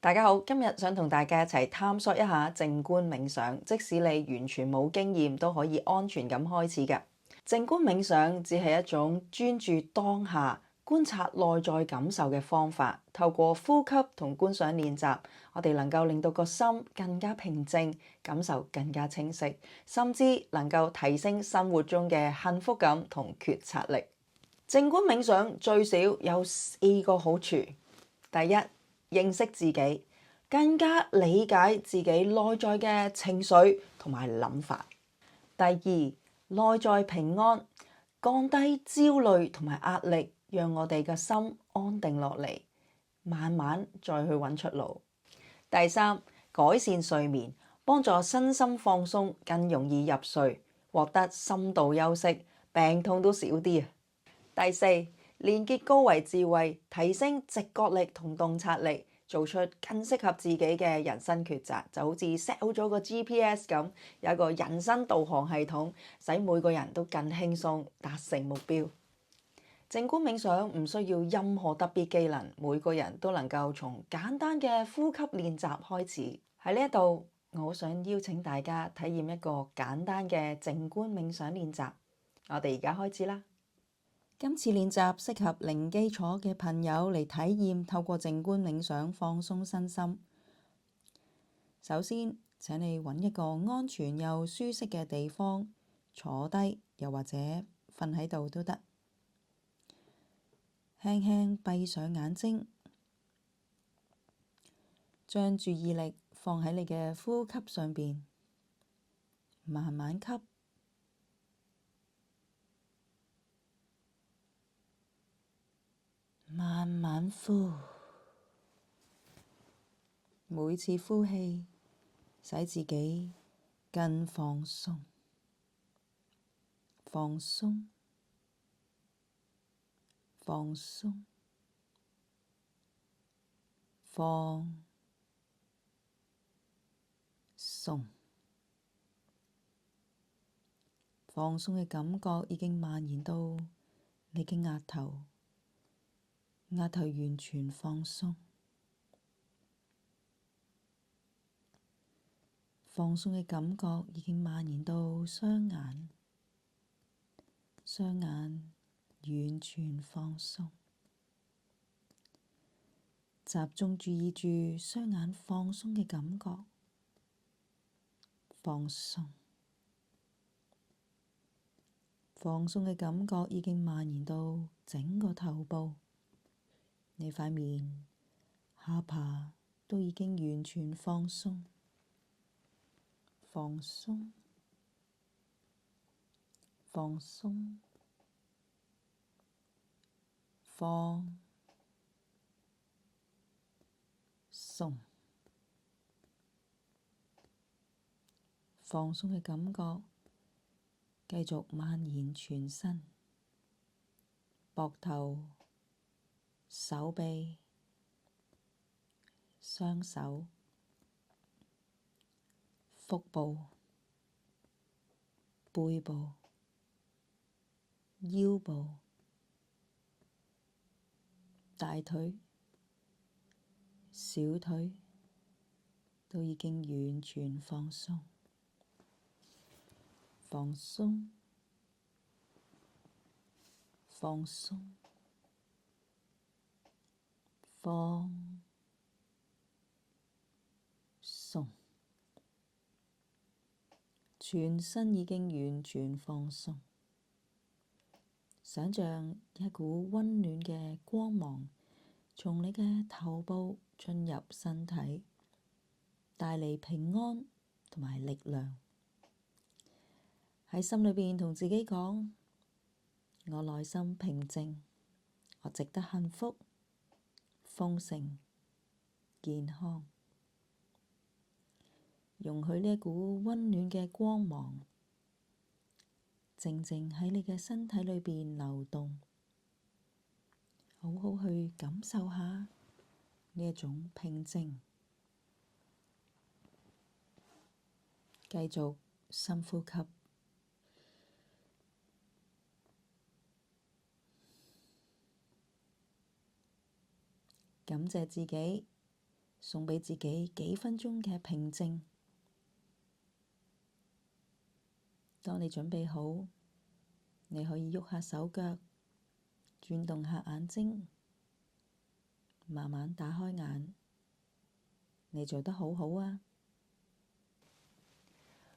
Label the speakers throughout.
Speaker 1: 大家好，今日想同大家一齊探索一下靜觀冥想，即使你完全冇經驗，都可以安全咁開始嘅。靜觀冥想只係一種專注當下、觀察內在感受嘅方法。透過呼吸同觀想練習，我哋能夠令到個心更加平靜，感受更加清晰，甚至能夠提升生活中嘅幸福感同覺察力。靜觀冥想最少有4個好處。第一，認識自己，更加理解自己內在嘅情緒同埋諗法。第二，內在平安，降低焦慮同埋壓力，讓我哋嘅心安定落嚟，慢慢再去揾出路。第三，改善睡眠，幫助身心放鬆，更容易入睡，獲得深度休息，病痛都少啲啊。第四，連結高維智慧，提升直覺力同洞察力，做出更適合自己嘅人生抉擇，就好似 set 好咗個 GPS 咁，有一個人生導航系統，使每個人都更輕鬆達成目標。靜觀冥想唔需要任何特別技能，每個人都能夠從簡單嘅呼吸練習開始。喺呢一度，我好想邀請大家體驗一個簡單嘅靜觀冥想練習。我哋而家開始啦。今次練習適合零基礎嘅朋友嚟體驗，透過靜觀冥想放鬆身心。首先，請你揾一個安全又舒適嘅地方坐低，又或者瞓喺度都得。輕輕閉上眼睛，將注意力放喺你嘅呼吸上邊，慢慢吸，慢慢呼，每次呼氣使自己更放鬆，放鬆，放鬆，放鬆。放鬆嘅感覺已經蔓延到你嘅額頭，額頭完全放鬆。放鬆嘅感覺已經蔓延到雙眼，雙眼完全放鬆。集中注意住雙眼放鬆嘅感覺，放鬆。放鬆嘅感覺已經蔓延到整個頭部，你塊面、下巴都已經完全放鬆，放鬆，放鬆，放鬆。放鬆嘅感覺繼續蔓延全身，膊頭、手臂、雙手、腹部、背部、腰部、大腿、小腿都已經完全放鬆，放鬆，放鬆，放鬆，全身已經完全放鬆。想像一股溫暖嘅光芒從你嘅頭部進入身體，帶嚟平安同埋力量。喺心裏邊同自己講：我內心平靜，我值得幸福、豐盛、健康。容許呢一股溫暖嘅光芒靜靜喺你嘅身體裏邊流動，好好去感受下呢一種平靜。繼續深呼吸，感謝自己送俾自己幾分鐘嘅平靜。當你準備好，你可以喐下手腳，轉動下眼睛，慢慢打開眼。你做得好好啊！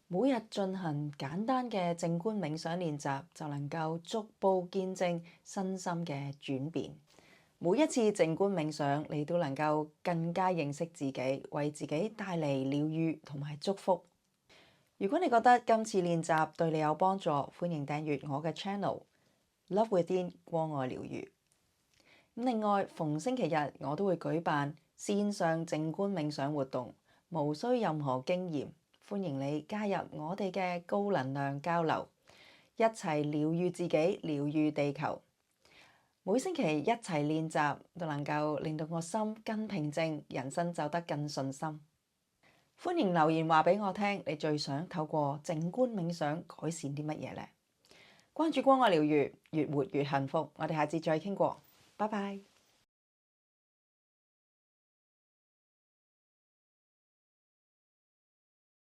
Speaker 1: 每日進行簡單嘅靜觀冥想練習，就能夠逐步見證身心嘅轉變。每一次靜觀冥想，你都能夠更加認識自己，為自己帶嚟療癒同埋祝福。如果你覺得今次練習對你有幫助，歡迎訂閱我嘅 channel Love Within 光愛療癒。另外，逢星期日我都會舉辦線上靜觀冥想活動，無需任何經驗，歡迎你加入我哋嘅高能量交流，一齊療癒自己，療癒地球。每星期一齊練習，都能夠令到我心更平靜，人生走得更順心。歡迎留言話俾我聽，你最想透過靜觀冥想改善啲乜嘢呢？關注光愛療癒，越活越幸福。我哋下次再傾過，拜拜。